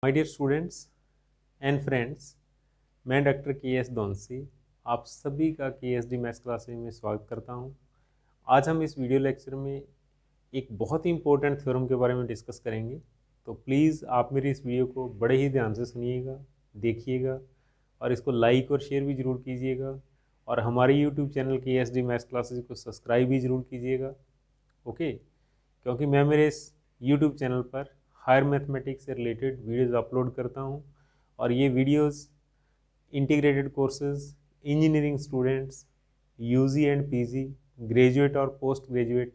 My dear students and friends, मैं doctor K S दोनसी आप सभी का के एस डी मैथ्स क्लासेज में स्वागत करता हूं। आज हम इस वीडियो लेक्चर में एक बहुत ही इंपॉर्टेंट थ्योरम के बारे में डिस्कस करेंगे। तो प्लीज़ आप मेरी इस वीडियो को बड़े ही ध्यान से सुनिएगा, देखिएगा और इसको लाइक और शेयर भी ज़रूर कीजिएगा और हमारे YouTube channel K S D maths classes को सब्सक्राइब भी ज़रूर कीजिएगा। ओके, क्योंकि मैं मेरे इस यूट्यूब चैनल पर हायर मैथमेटिक्स से रिलेटेड वीडियोज़ अपलोड करता हूँ और ये videos integrated courses, engineering students, UG and PG, graduate और पोस्ट ग्रेजुएट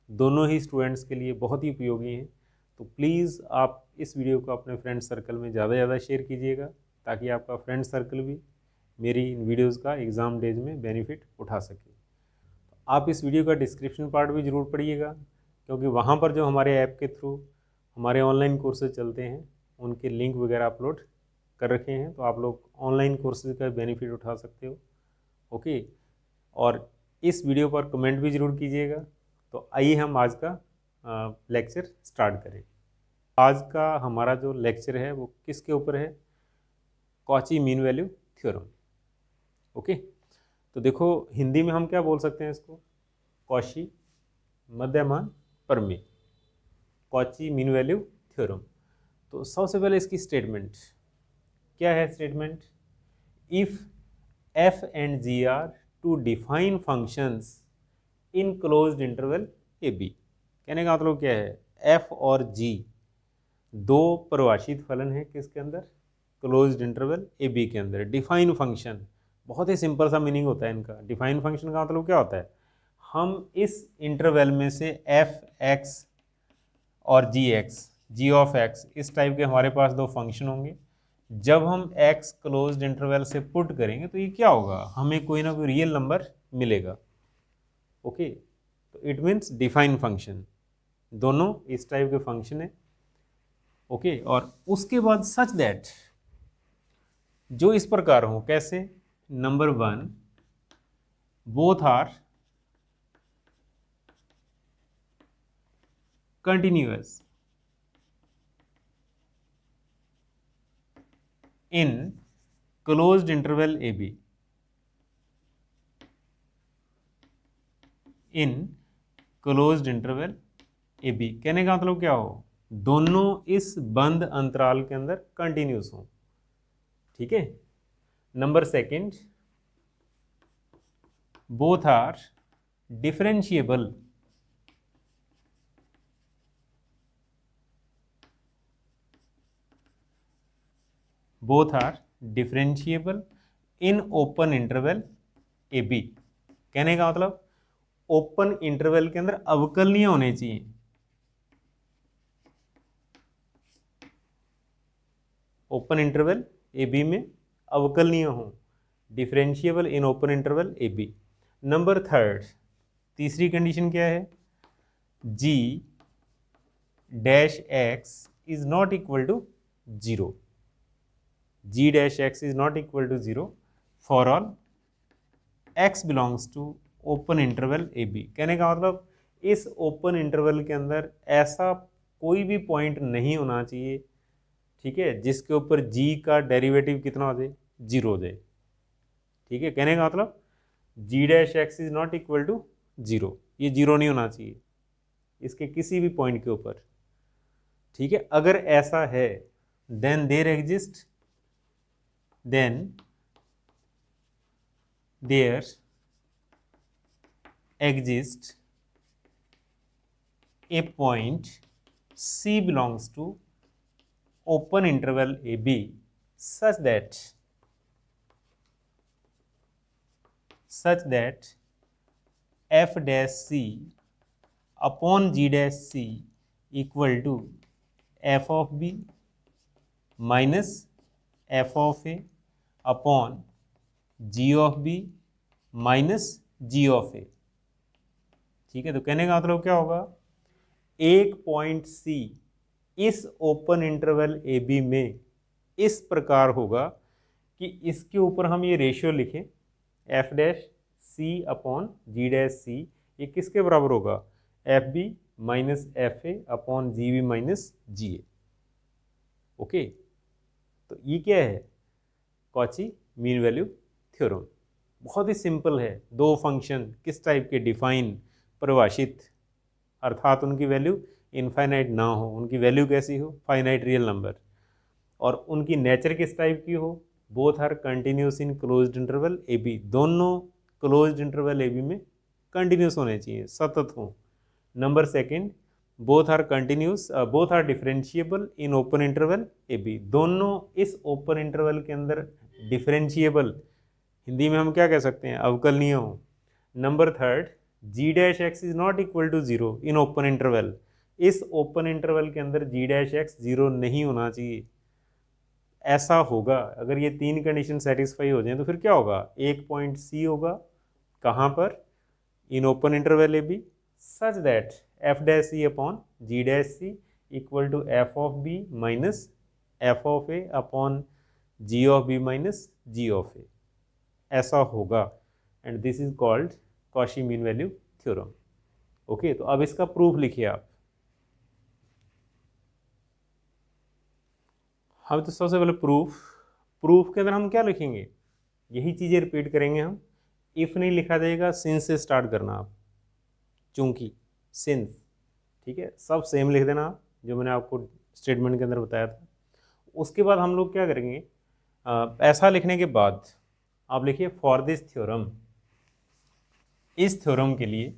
दोनों ही स्टूडेंट्स के लिए बहुत ही उपयोगी हैं। तो प्लीज़ आप इस वीडियो को अपने फ्रेंड सर्कल में ज़्यादा से ज़्यादा शेयर कीजिएगा ताकि आपका फ्रेंड सर्कल भी मेरी इन वीडियोज़ का एग्ज़ाम डेज में बेनिफिट उठा सके। आप इस वीडियो का डिस्क्रिप्शन पार्ट भी ज़रूर पढ़िएगा, क्योंकि वहाँ पर जो हमारे ऐप के थ्रू हमारे ऑनलाइन कोर्सेज चलते हैं उनके लिंक वगैरह अपलोड कर रखे हैं, तो आप लोग ऑनलाइन कोर्सेज का बेनिफिट उठा सकते हो। ओके, और इस वीडियो पर कमेंट भी ज़रूर कीजिएगा। तो आइए हम आज का लेक्चर स्टार्ट करें। आज का हमारा जो लेक्चर है वो किसके ऊपर है? Cauchy mean value theorem. Okay, तो देखो हिंदी में हम क्या बोल सकते हैं इसको? कॉची मध्यमान प्रमेय, कॉची मीन वैल्यू थ्योरम। तो सबसे पहले इसकी स्टेटमेंट क्या है? Statement, if F and G are two define functions in closed interval A B. कहने का मतलब क्या है? एफ और जी दो परिभाषित फलन है किसके अंदर? क्लोज्ड इंटरवल ए बी के अंदर। डिफाइन फंक्शन, बहुत ही सिंपल सा मीनिंग होता है इनका। डिफाइन फंक्शन का मतलब क्या होता है? हम इस इंटरवल में से एफ एक्स और जी एक्स, जी ऑफ एक्स, इस टाइप के हमारे पास दो फंक्शन होंगे। जब हम x क्लोज्ड इंटरवल से पुट करेंगे तो ये क्या होगा? हमें कोई ना कोई रियल नंबर मिलेगा। ओके, तो इट मीन्स डिफाइन फंक्शन, दोनों इस टाइप के फंक्शन है। ओके, और उसके बाद सच दैट, जो इस प्रकार हो। कैसे? Number 1, both are continuous in closed interval A B. In closed interval A B कहने का मतलब क्या हो? दोनों इस बंद अंतराल के अंदर कंटिन्यूस हो। ठीक है। Number 2, both are differentiable both are differentiable in open interval A B. कहने का मतलब ओपन इंटरवल के अंदर अवकलनीय होने चाहिए। ओपन इंटरवल ए बी में अवकलनीय हो, differentiable in open interval A b. Number 3, तीसरी कंडीशन क्या है? G dash x is not equal to 0। G dash x is not equal to 0 for all x belongs to open interval A B. कहने का मतलब इस open interval के अंदर ऐसा कोई भी पॉइंट नहीं होना चाहिए, ठीक है, जिसके ऊपर जी का डेरिवेटिव कितना हो जाए? 0 हो जाए। ठीक है, कहने का मतलब g dash x is not equal to 0, ये 0 नहीं होना चाहिए इसके किसी भी पॉइंट के ऊपर। ठीक है, अगर ऐसा है then there exist a point C belongs to open interval AB such that f dash C upon G dash C equal to f of B minus f of A upon G of B minus G of A। ठीक है, तो कहने का मतलब क्या होगा? एक point C इस ओपन इंटरवल ए बी में इस प्रकार होगा कि इसके ऊपर हम ये रेशियो लिखें, एफ डैश सी अपॉन जी डैश सी, ये किसके बराबर होगा? F B minus F A upon G B minus G A. Okay, तो ये क्या है, कॉची मीन वैल्यू थ्योरम। बहुत ही सिंपल है, दो फंक्शन किस टाइप के, डिफाइन, परिभाषित, अर्थात उनकी वैल्यू इनफाइनाइट ना हो, उनकी वैल्यू कैसी हो, फाइनाइट रियल नंबर, और उनकी नेचर किस टाइप की हो, both are continuous in closed interval A B, दोनों क्लोज्ड इंटरवल ए बी में कंटिन्यूस होने चाहिए, सतत हो। Number second, both are continuous, both are differentiable in open interval A B, दोनों इस ओपन इंटरवल के अंदर डिफरेंशिएबल, हिंदी में हम क्या कह सकते हैं, अवकलनीय हो। Number third, ji dash x is not equal to zero in open interval, इस ओपन इंटरवल के अंदर जी डैश एक्स जीरो नहीं होना चाहिए। ऐसा होगा अगर ये तीन कंडीशन सेटिस्फाई हो जाए तो फिर क्या होगा, एक पॉइंट सी होगा, कहाँ पर, इन open interval A B, such that F dash C upon ji dash C equal to f of b minus f of a upon g of b minus g of ए, ऐसा होगा। And this is called Cauchy mean value theorem. Okay, तो अब इसका proof लिखिए आप। हम तो सबसे पहले प्रूफ के अंदर हम क्या लिखेंगे, यही चीज़ें रिपीट करेंगे हम। इफ़ नहीं लिखा जाएगा, सिंस से स्टार्ट करना आप, चूंकि, सिंस, ठीक है, सब सेम लिख देना आप, जो मैंने आपको स्टेटमेंट के अंदर बताया था। उसके बाद हम लोग क्या करेंगे, ऐसा लिखने के बाद आप लिखिए फॉर दिस थ्योरम, इस थ्योरम के लिए,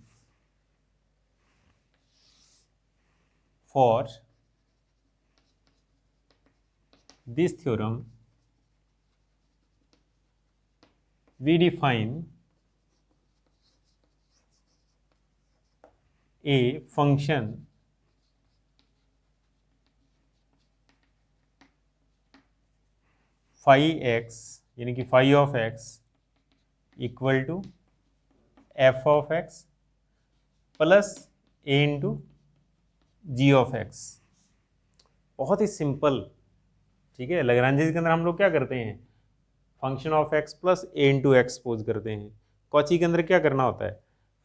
for this theorem we define a function phi x, यानी कि phi of x equal to f of x plus a into ji of x। बहुत ही सिंपल, ठीक है। लैग्रेंज के अंदर हम लोग क्या करते हैं, function of x plus a into X suppose करते हैं। कॉची के अंदर क्या करना होता है,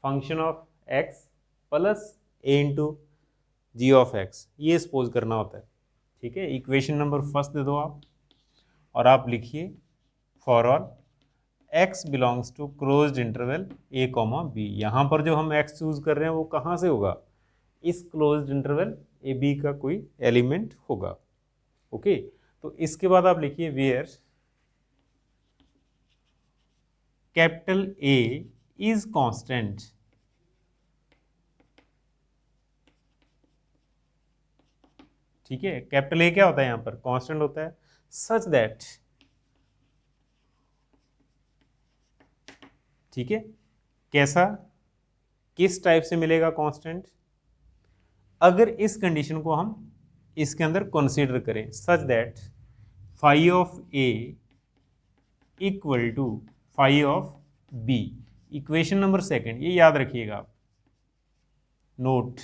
function of x plus a into ji of x, ये सपोज करना होता है, ठीक है। इक्वेशन नंबर फर्स्ट दे दो आप, और आप लिखिए for all x belongs to closed interval a comma B. यहाँ पर जो हम x चूज कर रहे हैं वो कहाँ से होगा, इस क्लोज्ड इंटरवल ए बी का कोई एलिमेंट होगा। ओके, तो इसके बाद आप लिखिए where capital A is constant, ठीक है। कैपिटल A क्या होता है यहाँ पर, कांस्टेंट होता है, सच दैट, ठीक है। कैसा, किस टाइप से मिलेगा कांस्टेंट, अगर इस कंडीशन को हम इसके अंदर कंसीडर करें, such that phi of A equal to phi of B। Equation number second, ये याद रखिएगा आप, नोट,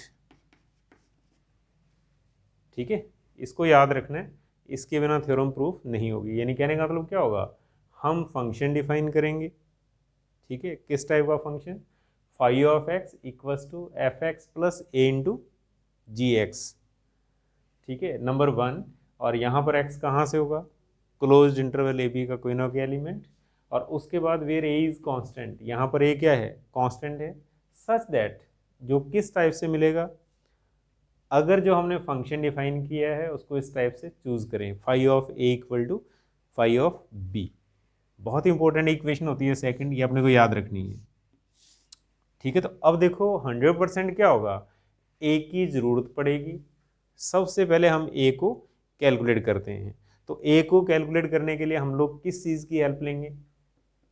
ठीक है, इसको याद रखना है, इसके बिना थ्योरम प्रूफ नहीं होगी। यानी कहने का मतलब क्या होगा, हम फंक्शन डिफाइन करेंगे, ठीक है, किस टाइप का function, phi of X equals to F x plus A into ji X, ठीक है, नंबर वन। और यहाँ पर x कहाँ से होगा, क्लोज्ड इंटरवल ए बी का कोई ना कोई एलिमेंट, और उसके बाद वेयर a इज कांस्टेंट, यहाँ पर a क्या है, कांस्टेंट है, सच दैट, जो किस टाइप से मिलेगा, अगर जो हमने फंक्शन डिफाइन किया है उसको इस टाइप से चूज करें, phi of A equal to phi of B. बहुत ही इंपॉर्टेंट इक्वेशन होती है सेकंड, ये अपने को याद रखनी है, ठीक है। तो अब देखो 100% क्या होगा, ए की जरूरत पड़ेगी, सबसे पहले हम ए को कैलकुलेट करते हैं। तो ए को कैलकुलेट करने के लिए हम लोग किस चीज़ की हेल्प लेंगे,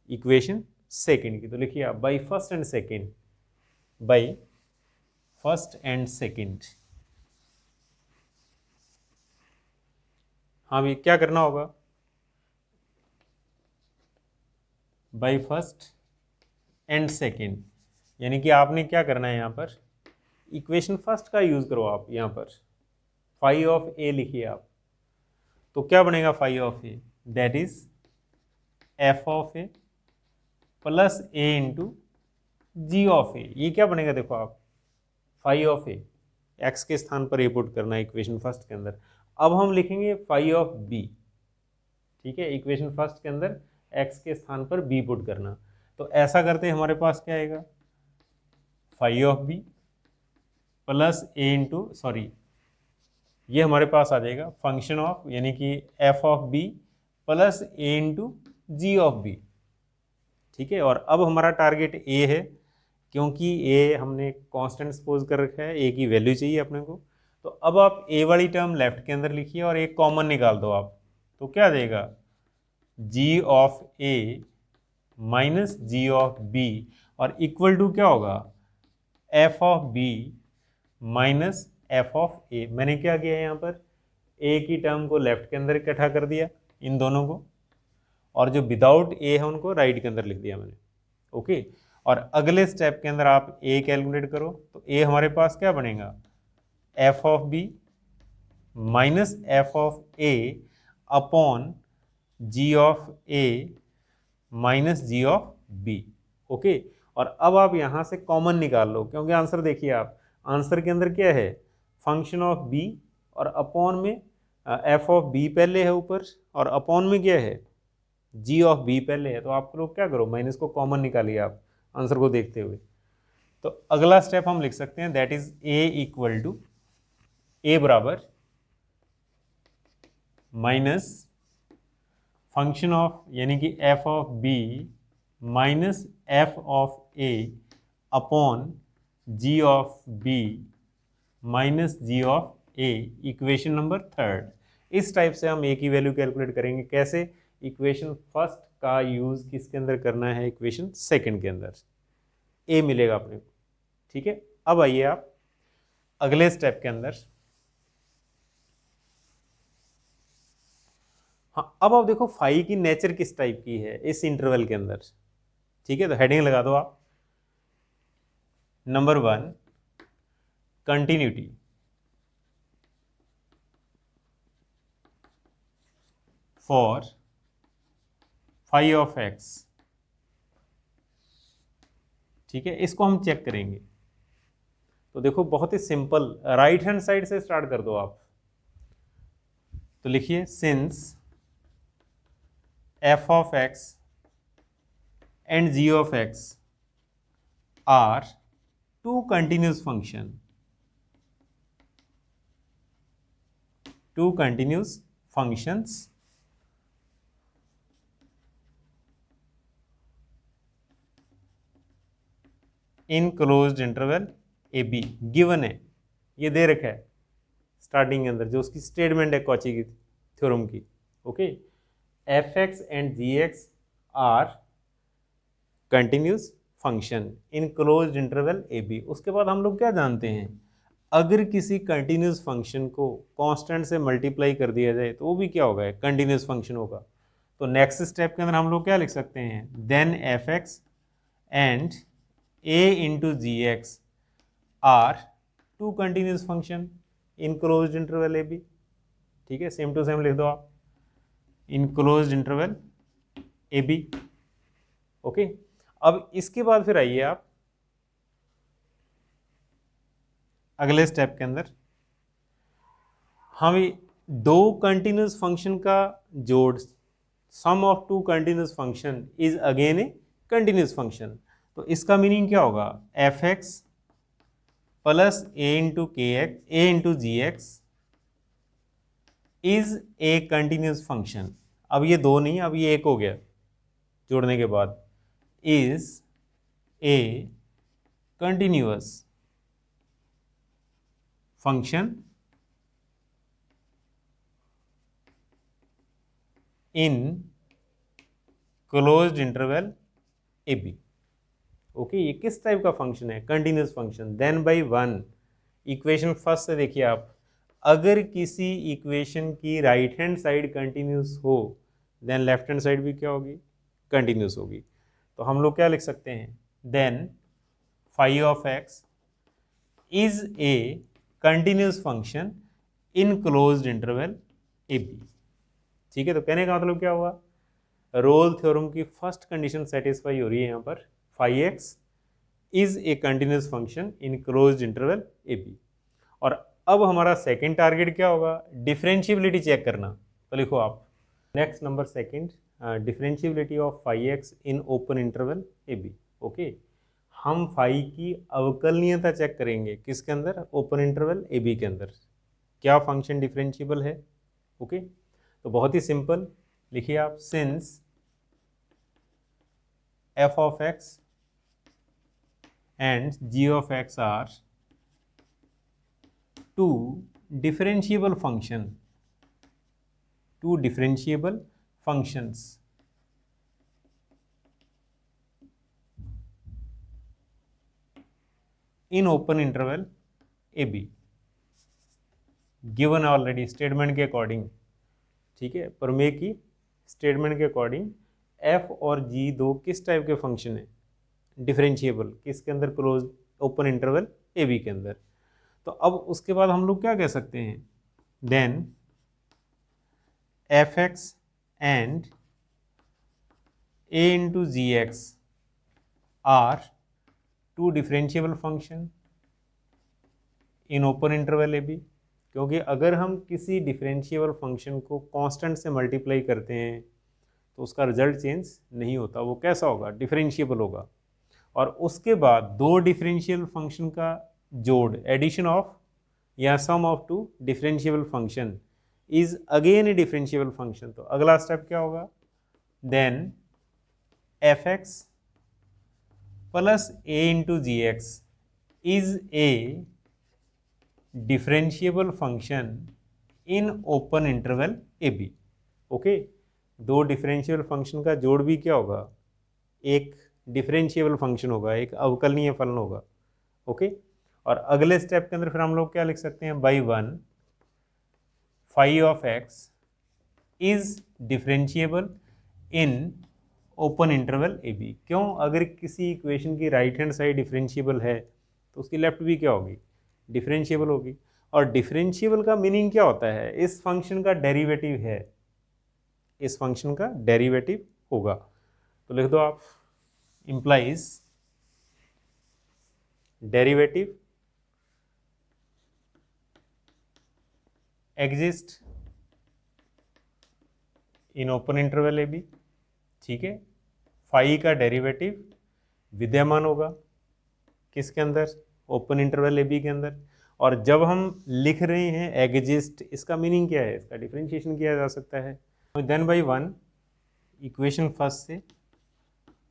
इक्वेशन सेकंड की। तो लिखिए आप by first and second, by first and second, हाँ भी क्या करना होगा, बाई फर्स्ट एंड सेकंड, यानी कि आपने क्या करना है, यहाँ पर इक्वेशन फर्स्ट का यूज करो आप, यहाँ पर फाई ऑफ ए लिखिए आप, तो क्या बनेगा phi of a, that is f of a plus A into ji of a. ये क्या बनेगा, देखो आप, फाई ऑफ ए, एक्स के स्थान पर ए पुट करना है इक्वेशन फर्स्ट के अंदर। अब हम लिखेंगे फाई ऑफ बी, ठीक है, इक्वेशन फर्स्ट के अंदर x के स्थान पर b पुट करना। तो ऐसा करते हमारे पास क्या आएगा, phi of b plus A into, sorry ये हमारे पास आ जाएगा फंक्शन ऑफ यानी कि f of b plus A into ji of b. ठीक है, और अब हमारा टारगेट ए है, क्योंकि ए हमने कांस्टेंट सपोज कर रखा है, ए की वैल्यू चाहिए अपने को। तो अब आप ए वाली टर्म लेफ्ट के अंदर लिखिए और एक कॉमन निकाल दो आप, तो क्या देगा, g of a minus g of b और इक्वल टू क्या होगा, f of b minus f of a. मैंने क्या किया है यहाँ पर, ए की टर्म को लेफ्ट के अंदर इकट्ठा कर दिया इन दोनों को, और जो विदाउट ए है उनको राइट के अंदर लिख दिया मैंने। ओके, और अगले स्टेप के अंदर आप ए कैलकुलेट करो, तो ए हमारे पास क्या बनेगा, f of b minus f of a upon g of a minus g of b. Okay, और अब आप यहाँ से कॉमन निकाल लो, क्योंकि आंसर देखिए आप, आंसर के अंदर क्या है, फंक्शन ऑफ बी और अपॉन में एफ ऑफ बी पहले है ऊपर, और अपॉन में क्या है, जी ऑफ बी पहले है। तो आप लोग क्या करो, माइनस को कॉमन निकालिए आप आंसर को देखते हुए। तो अगला स्टेप हम लिख सकते हैं, that is a equal to, a बराबर माइनस फंक्शन ऑफ यानी कि f of b minus f of a upon g of b minus g of a, equation number third. इस टाइप से हम ए की वैल्यू कैलकुलेट करेंगे। कैसे, इक्वेशन फर्स्ट का यूज किसके अंदर करना है, इक्वेशन सेकंड के अंदर ए मिलेगा अपने को। ठीक है, अब आइए आप अगले स्टेप के अंदर। हाँ, अब आप देखो फाई की नेचर किस टाइप की है इस इंटरवल के अंदर। ठीक है, तो हेडिंग लगा दो आप, number 1 continuity, for phi of x. ठीक है, इसको हम चेक करेंगे। तो देखो बहुत ही सिंपल, राइट हैंड साइड से स्टार्ट कर दो आप। तो लिखिए, since f of x and g of x are two continuous function, two continuous functions in closed interval A b. Given है, ये दे रखा है स्टार्टिंग के अंदर, जो उसकी स्टेटमेंट है कॉची की थ्योरम की। Okay, f x and g x are continuous function in closed interval A b. उसके बाद हम लोग क्या जानते हैं, अगर किसी कंटिन्यूस फंक्शन को कांस्टेंट से मल्टीप्लाई कर दिया जाए तो वो भी क्या होगा, कंटिन्यूस फंक्शन होगा। तो नेक्स्ट स्टेप के अंदर हम लोग क्या लिख सकते हैं, then f x and a into gx are two continuous function in closed interval a b। ठीक है, सेम टू सेम लिख दो आप, in closed interval a b। Okay, अब इसके बाद फिर आइए आप अगले स्टेप के अंदर। हम दो कंटिन्यूस फंक्शन का जोड़, sum of two continuous function is again a continuous function. तो इसका मीनिंग क्या होगा, f x plus A into k x, a into ji x is a continuous function. अब ये दो नहीं, अब ये एक हो गया जोड़ने के बाद, is a continuous function in closed interval A b. Okay, ये किस टाइप का फंक्शन है, continuous function. Then by 1, equation first से देखिए आप, अगर किसी इक्वेशन की राइट हैंड साइड कंटिन्यूस हो देन लेफ्ट हैंड साइड भी क्या होगी, कंटिन्यूस होगी। तो हम लोग क्या लिख सकते हैं, then phi of x is a continuous function in closed interval A b. ठीक है, तो कहने का मतलब क्या हुआ, रोल थ्योरम की फर्स्ट कंडीशन सेटिस्फाई हो रही है यहाँ पर, phi x is a continuous function in closed interval A b. और अब हमारा सेकेंड टारगेट क्या होगा, डिफरेंशिएबिलिटी चेक करना। तो लिखो आप, next number second, differentiability of phi x in open interval A b. Okay, हम फाई की अवकलनीयता चेक करेंगे किसके अंदर, ओपन इंटरवल ए बी के अंदर, क्या फंक्शन डिफरेंशिएबल है। ओके, तो बहुत ही सिंपल लिखिए आप, since f of x and g of x are two differentiable function, two differentiable functions in open interval a b, given already statement के अकॉर्डिंग। ठीक है, प्रमेय की स्टेटमेंट के अकॉर्डिंग f और g दो किस टाइप के फंक्शन है, डिफरेंशिएबल, किसके अंदर, क्लोज ओपन इंटरवल ए बी के अंदर। तो अब उसके बाद हम लोग क्या कह सकते हैं, then fx and a into gx are two differentiable function in open interval ab, क्योंकि अगर हम किसी डिफरेंशिएबल फंक्शन को कांस्टेंट से मल्टीप्लाई करते हैं तो उसका रिजल्ट चेंज नहीं होता, वो कैसा होगा, डिफरेंशिएबल होगा। और उसके बाद दो डिफरेंशियल फंक्शन का जोड़, एडिशन ऑफ या sum of two differentiable function is again a differentiable function. तो अगला स्टेप क्या होगा, then f x plus A into ji x is a differentiable function in open interval A b. Okay, दो differentiable function का जोड़ भी क्या होगा, एक डिफरेंशिएबल फंक्शन होगा, एक अवकलनीय फलन होगा। ओके, और अगले स्टेप के अंदर फिर हम लोग क्या लिख सकते हैं, by one phi of x is differentiable in open interval A b. क्यों, अगर किसी इक्वेशन की राइट हैंड साइड डिफरेंशिएबल है तो उसकी लेफ्ट भी क्या होगी, डिफरेंशिएबल होगी। और डिफरेंशिएबल का मीनिंग क्या होता है, इस फंक्शन का डेरिवेटिव है, इस फंक्शन का डेरिवेटिव होगा। तो लिख दो आप, implies derivative exist in open interval A b. ठीक है, फाई का डेरिवेटिव विद्यमान होगा किसके अंदर, ओपन इंटरवल ए बी के अंदर। और जब हम लिख रहे हैं एग्जिस्ट, इसका मीनिंग क्या है, इसका डिफरेंशिएशन किया जा सकता है। Then by one equation first से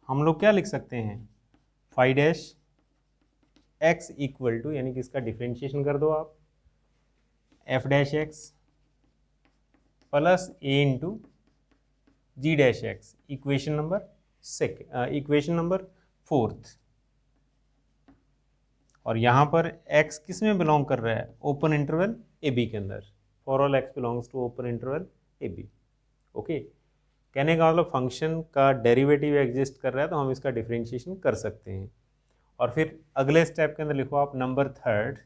हम लोग क्या लिख सकते हैं, phi dash x equal to, यानी कि इसका डिफरेंशिएशन कर दो आप, एफ डैश एक्स प्लस ए into g dash x, equation number equation number fourth. और यहाँ पर x किस में बिलोंग कर रहा है, ओपन इंटरवल ए बी के अंदर, for all x belongs to open interval A b. Okay, कहने का मतलब फंक्शन का डेरिवेटिव एग्जिस्ट कर रहा है तो हम इसका डिफरेंशिएशन कर सकते हैं। और फिर अगले स्टेप के अंदर लिखो आप, number third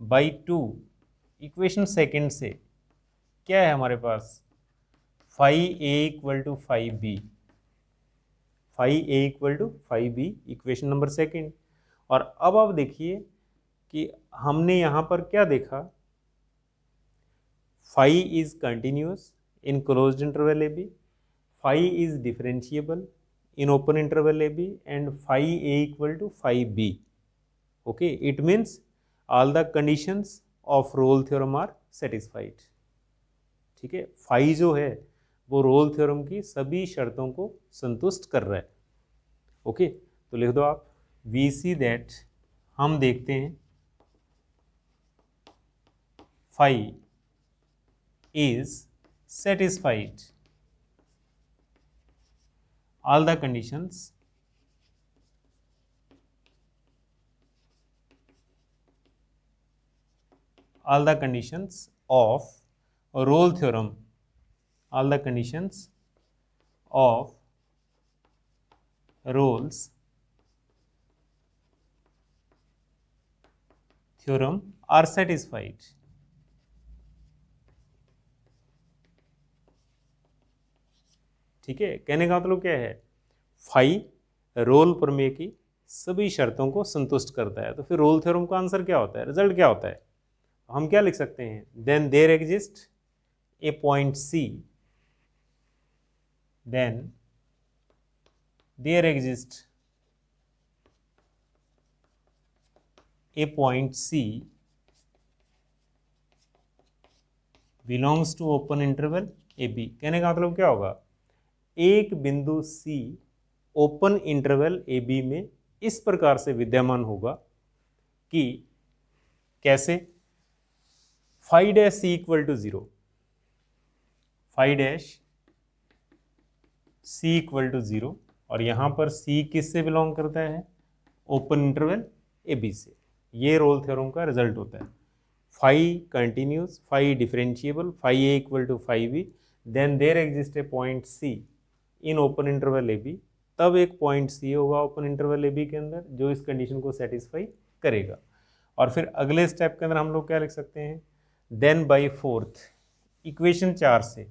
by two equation second से क्या है हमारे पास, phi a equal to phi b, phi a equal to phi b, equation number second. और अब आप देखिए कि हमने यहाँ पर क्या देखा, phi is continuous in closed interval A b, phi is differentiable in open interval AB, and phi A equal to phi B. Okay, it means all the conditions of Rolle theorem are satisfied. ठीक है, phi जो है वो role theorem की सभी शर्तों को संतुष्ट कर रहा है। ओके, तो लिख दो आप, वी सी दैट, हम देखते हैं phi is satisfied all the conditions of Rolle theorem, all the conditions of Rolle's theorem are satisfied. ठीक है, कहने का मतलब क्या है, फाई रोल प्रमेय की सभी शर्तों को संतुष्ट करता है। तो फिर रोल थ्योरम का आंसर क्या होता है, रिजल्ट क्या होता है, हम क्या लिख सकते हैं, then there exist a point c then there exists a point C belongs to open interval AB। कहने का मतलब क्या होगा, एक बिंदु C ओपन इंटरवल AB में इस प्रकार से विद्यमान होगा कि कैसे, phi dash C equal to 0, phi dash C equal to 0, और यहाँ पर C किससे बिलोंग करता है, ओपन इंटरवल AB से। ये रोल थ्योरम का रिजल्ट होता है। Phi continuous, phi differentiable, phi A equal to phi B, then there exist a point C in open interval AB। तब एक पॉइंट C होगा ओपन इंटरवल AB के अंदर जो इस कंडीशन को सेटिस्फाई करेगा। और फिर अगले स्टेप के अंदर हम लोग क्या लिख सकते हैं, देन बाई फोर्थ, इक्वेशन 4 से,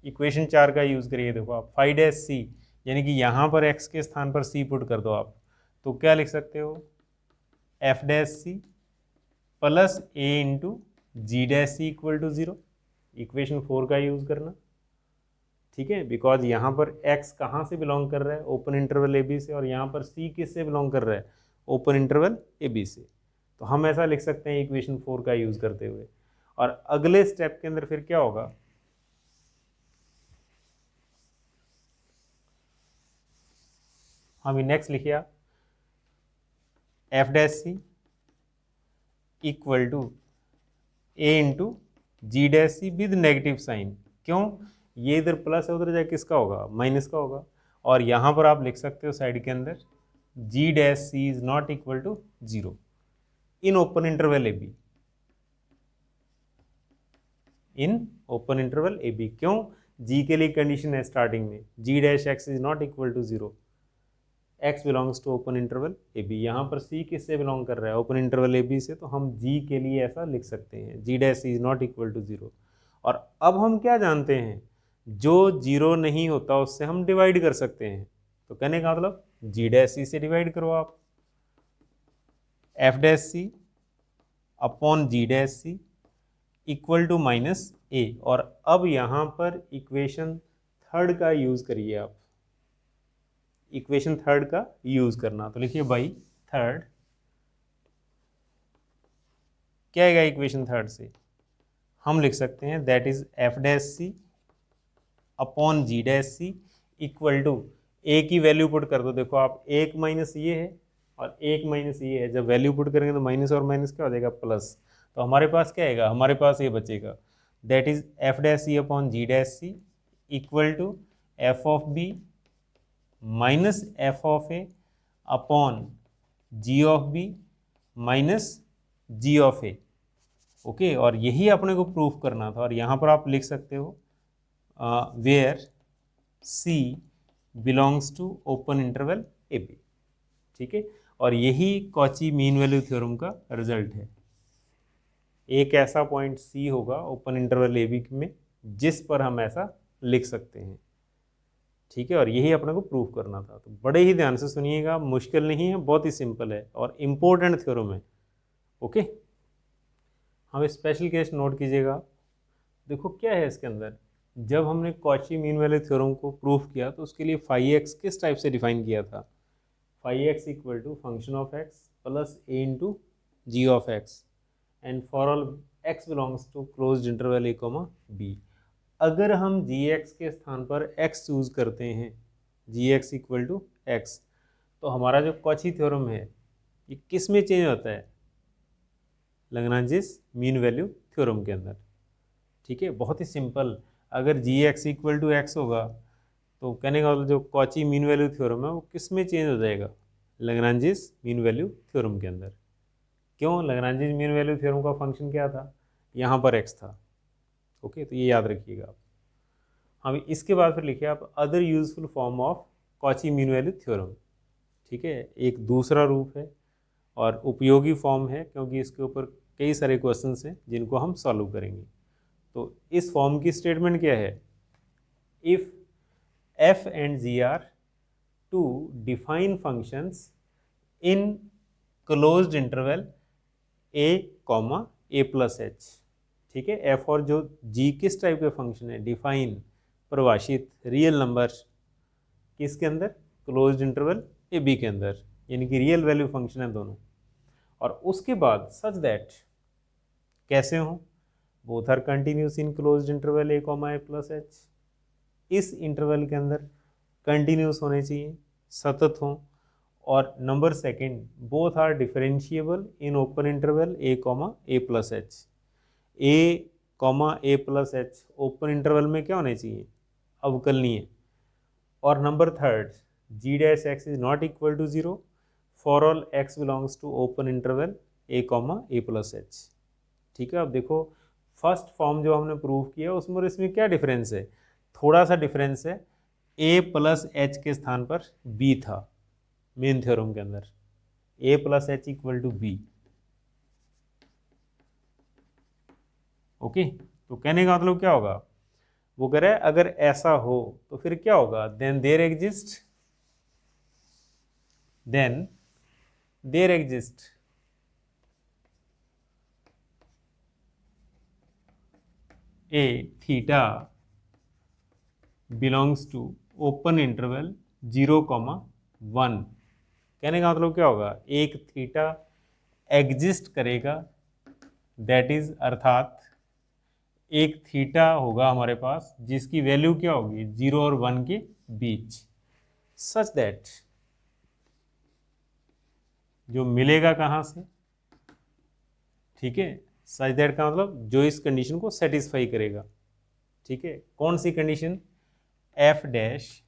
इक्वेशन 4 का यूज करिए। देखो आप फाई डैश C, यानी कि यहाँ पर x के स्थान पर C पुट कर दो आप, तो क्या लिख सकते हो, f dash C plus a into g dash C equal to 0। Equation 4 का यूज करना, ठीक है, बिकॉज यहाँ पर x कहाँ से बिलोंग कर रहा है, ओपन इंटरवल AB से, और यहाँ पर C किस से बिलोंग कर रहा है, ओपन इंटरवल AB से। तो हम ऐसा लिख सकते हैं इक्वेशन 4 का यूज करते हुए। और अगले स्टेप के अंदर फिर क्या होगा, हम नेक्स्ट लिखिए f dash C equal to a into g dash C with negative sign. क्यों, ये इधर प्लस है, उधर जाके किसका होगा, माइनस का होगा। और यहाँ पर आप लिख सकते हो साइड के अंदर g dash C is not equal to 0 in open interval AB, in open interval AB। क्यों, G के लिए कंडीशन है स्टार्टिंग में, g dash x is not equal to 0, x belongs to open interval AB। यहाँ पर C किससे belong कर रहा है, ओपन इंटरवल AB से, तो हम G के लिए ऐसा लिख सकते हैं, g dash C is not equal to 0। और अब हम क्या जानते हैं, जो 0 नहीं होता उससे हम डिवाइड कर सकते हैं। तो कहने का मतलब जी डैश C से डिवाइड करो आप, f dash C upon ji dash C equal to minus a। और अब यहाँ पर इक्वेशन 3 का यूज करिए आप, इक्वेशन 3 का यूज करना। तो लिखिए बाई 3, क्या आएगा इक्वेशन 3 से, हम लिख सकते हैं that is f dash C upon ji dash C equal to a की वैल्यू पुट कर दो। देखो आप, एक माइनस ये है और एक माइनस ये है, जब वैल्यू पुट करेंगे तो माइनस और माइनस क्या हो जाएगा, प्लस। तो हमारे पास क्या आएगा, हमारे पास ये बचेगा, that is f dash C upon ji dash C equal to f of b minus f of a upon g of b minus g of a। Okay, और यही अपने को प्रूफ करना था। और यहाँ पर आप लिख सकते हो where C belongs to open interval AB, ठीक है। और यही कॉची मीन वैल्यू थ्योरम का रिजल्ट है। एक ऐसा पॉइंट C होगा ओपन इंटरवल AB में जिस पर हम ऐसा लिख सकते हैं, ठीक है। और यही अपने को प्रूफ करना था। तो बड़े ही ध्यान से सुनिएगा, मुश्किल नहीं है, बहुत ही सिंपल है और इम्पोर्टेंट थ्योरम है। ओके, हम स्पेशल केस नोट कीजिएगा। देखो क्या है इसके अंदर, जब हमने कॉची मीन वैल्यू थ्योरम को प्रूफ किया तो उसके लिए फाई एक्स किस टाइप से डिफाइन किया था, phi x equal to function of x plus A into ji of x and for all x belongs to closed interval a comma b. अगर हम जी एक्स के स्थान पर एक्स चूज करते हैं, जी एक्स इक्वल टू एक्स, तो हमारा जो कॉची थ्योरम है ये किस में चेंज होता है, लैग्रांजिस मीन वैल्यू थ्योरम के अंदर, ठीक है। बहुत ही सिंपल, अगर जी एक्स इक्वल टू एक्स होगा तो कहने का जो कॉची मीन वैल्यू थ्योरम है वो किस में चेंज हो जाएगा, लैग्रांजिस मीन वैल्यू थ्योरम के अंदर। क्यों, लैग्रांजिस मीन वैल्यू थ्योरम का फंक्शन क्या था, यहाँ पर एक्स था। ओके, तो ये याद रखिएगा आप। हम इसके बाद फिर लिखिए आप other useful form of Cauchy mean value theorem, ठीक है। एक दूसरा रूप है और उपयोगी फॉर्म है, क्योंकि इसके ऊपर कई सारे क्वेश्चंस हैं जिनको हम सॉल्व करेंगे। तो इस फॉर्म की स्टेटमेंट क्या है, if f and g are two define functions in closed interval a comma a plus h, ठीक है। f और जो g किस टाइप के फंक्शन है, डिफाइन परिभाषित रियल नंबर किसके अंदर, क्लोज्ड इंटरवल ए बी के अंदर, यानी कि रियल वैल्यू फंक्शन है दोनों। और उसके बाद सच दैट कैसे हो, both are continuous in closed interval a comma a plus h, इस इंटरवल के अंदर कंटिन्यूस होने चाहिए, सतत हो। और number second, both are differentiable in open interval a comma a plus h, a comma a plus h open interval में क्या होने चाहिए, अवकलनीय। और number third, ji dash x is not equal to zero for all x belongs to open interval a comma a plus H. ठीक है, अब देखो फर्स्ट फॉर्म जो हमने प्रूव किया उसमें और इसमें क्या डिफरेंस है, थोड़ा सा डिफरेंस है, ए प्लस एच के स्थान पर बी था मेन थ्योरम के अंदर, a plus h equal to b. Okay, तो कहने का मतलब क्या होगा, वो कह रहा है अगर ऐसा हो तो फिर क्या होगा, then there exist a theta belongs to open interval 0,1। कहने का मतलब क्या होगा, एक थीटा एग्जिस्ट करेगा, दैट इज अर्थात एक थीटा होगा हमारे पास जिसकी वैल्यू क्या होगी 0 और 1 के बीच, सच दैट, जो मिलेगा कहाँ से, ठीक है, सच दैट का मतलब जो इस कंडीशन को सेटिस्फाई करेगा। ठीक है, कौन सी condition, f dash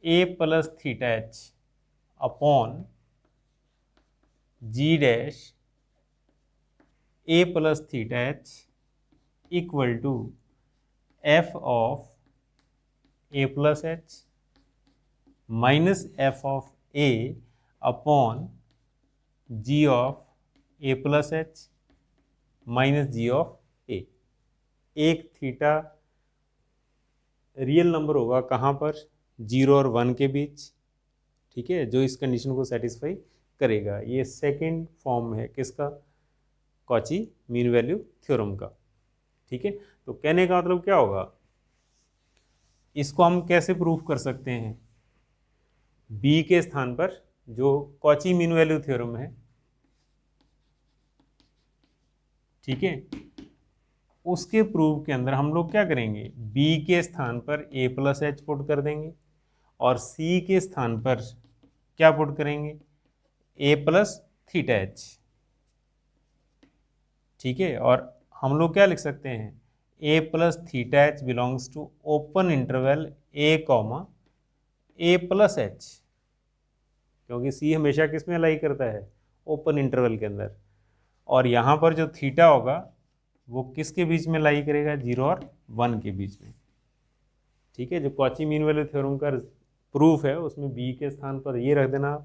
a plus theta h upon ji dash a plus theta h equal to f of a plus h minus f of a upon g of a plus h minus g of a. एक theta real number होगा कहाँ पर, 0 और 1 के बीच, ठीक है, जो इस कंडीशन को सेटिस्फाई करेगा। ये सेकंड फॉर्म है किसका, कॉची मीन वैल्यू थ्योरम का। ठीक है, तो कहने का मतलब क्या होगा, इसको हम कैसे प्रूफ कर सकते हैं, बी के स्थान पर जो कॉची मीन वैल्यू थ्योरम है, ठीक है, उसके प्रूफ के अंदर हम लोग क्या करेंगे, बी के स्थान पर ए प्लस एच पुट कर देंगे और सी के स्थान पर क्या पुट करेंगे, ए प्लस थीटा एच। ठीक है, और हम लोग क्या लिख सकते हैं, a plus theta h belongs to open interval a comma a plus h, क्योंकि सी हमेशा किस में अलाई करता है, ओपन इंटरवल के अंदर। और यहाँ पर जो थीटा होगा वो किसके बीच में लाई करेगा, 0 और 1 के बीच में। ठीक है, जो कॉची मीन वैल्यू थ्योरम का प्रूफ है उसमें बी के स्थान पर ये रख देना,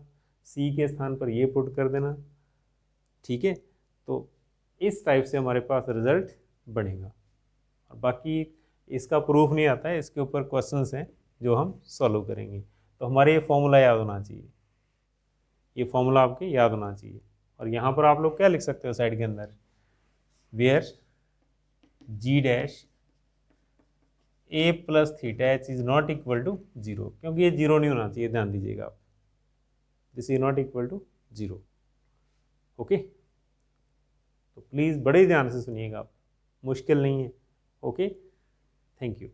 सी के स्थान पर ये पुट कर देना। ठीक है, तो इस टाइप से हमारे पास रिजल्ट बनेगा। और बाकी इसका प्रूफ नहीं आता है, इसके ऊपर क्वेश्चंस हैं जो हम सॉल्व करेंगे। तो हमारे ये फॉर्मूला याद होना चाहिए, ये फॉर्मूला आपके याद होना चाहिए। और यहाँ पर आप लोग क्या लिख सकते हो साइड के अंदर, where g dash a plus theta h is not equal to 0, क्योंकि ये 0 नहीं होना चाहिए, ध्यान दीजिएगा आप, this is not equal to 0। Okay, तो प्लीज़ बड़े ध्यान से सुनिएगा आप, मुश्किल नहीं है। Okay, thank you.